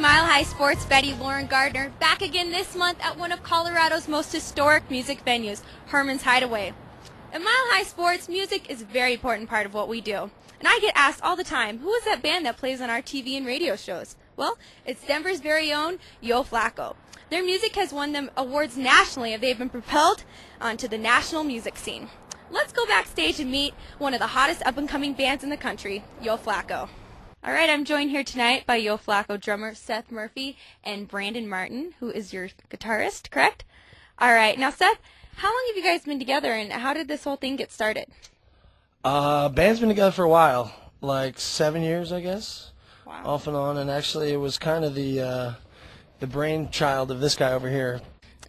Mile High Sports' Betty Lauren Gardner, back again this month at one of Colorado's most historic music venues, Herman's Hideaway. At Mile High Sports, music is a very important part of what we do. And I get asked all the time, who is that band that plays on our TV and radio shows? Well, it's Denver's very own Yo Flaco. Their music has won them awards nationally, and they've been propelled onto the national music scene. Let's go backstage and meet one of the hottest up-and-coming bands in the country, Yo Flaco. All right, I'm joined here tonight by Yo Flaco drummer Seth Murphy and Brandon Martin, who is your guitarist, correct? All right, now Seth, how long have you guys been together, and how did this whole thing get started? Band's been together for a while, like 7 years, I guess. Wow. Off and on, and actually it was kind of the brainchild of this guy over here.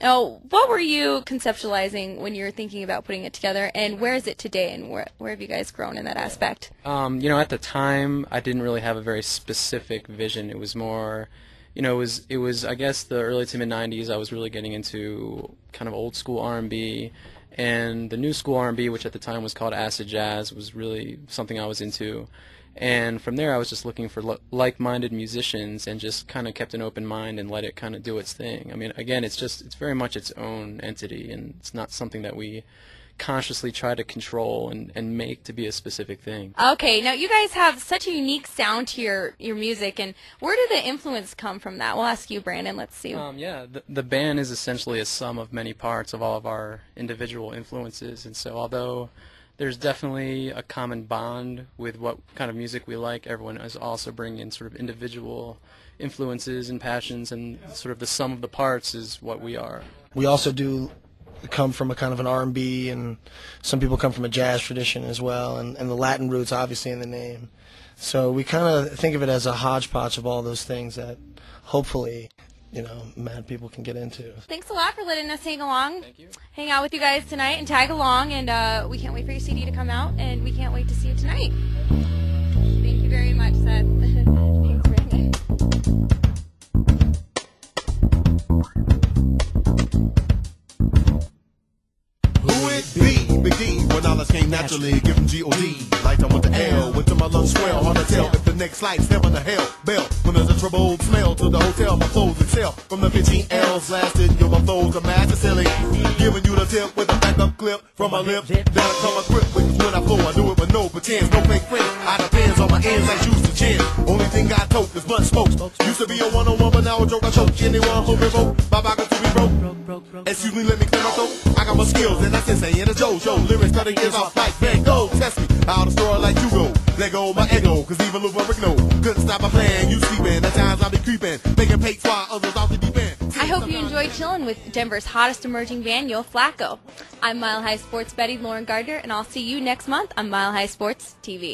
Oh, what were you conceptualizing when you were thinking about putting it together, and where is it today, and where have you guys grown in that aspect? At the time, I didn't really have a very specific vision. It was more, it was I guess the early to mid '90s. I was really getting into kind of old school R&B, and the new school R&B, which at the time was called acid jazz, was really something I was into. And from there, I was just looking for like-minded musicians, and just kind of kept an open mind and let it kind of do its thing. I mean, again, it's very much its own entity, and it's not something that we consciously try to control and make to be a specific thing. Okay, now you guys have such a unique sound to your music, and where did the influence come from that? We'll ask you, Brandon. Let's see. The band is essentially a sum of many parts of all of our individual influences, and so although there's definitely a common bond with what kind of music we like, everyone is also bringing in sort of individual influences and passions, and sort of the sum of the parts is what we are. We also do come from a kind of an R&B, and some people come from a jazz tradition as well, and the Latin roots obviously in the name. So we kind of think of it as a hodgepodge of all those things that hopefully mad people can get into. Thanks a lot for letting us hang along. Thank you. Hang out with you guys tonight and tag along, and we can't wait for your CD to come out, and we can't wait to see you tonight. Thank you very much, Seth. Thanks, Brandon. Who it be? Big D. When knowledge came naturally, give him G-O-D. Lifetime with the L, went to my lunch swell. Hard to tell if the next flight step on the hell bell. When there's a troubled smell to the hotel, my clothes excel. From the 15 L's lasted, my flows are master silly. Giving you the tip with a backup clip from my lip. That'll come a grip with when I flow. I do it with no pretense, no fake friends. I depends on my ends like shoes to chin. Only thing I tote is blunt smokes. Used to be a one-on-one, but now a joke I choke. Anyone who revoke, my pocket to be broke. Excuse me, let me clear my throat. I got my skills and that's insane in a JoJo. Lyrics cutting ears off like Van Gogh. Test me, how to store like you go. Let go my ego, cause even Lou Rick no. Couldn't stop my plan, you sleeping. At times I be creeping, making pates while others off the deep end. I hope you enjoyed chilling with Denver's hottest emerging band, Yo Flaco. I'm Mile High Sports' Betty Lauren Gardner, and I'll see you next month on Mile High Sports TV.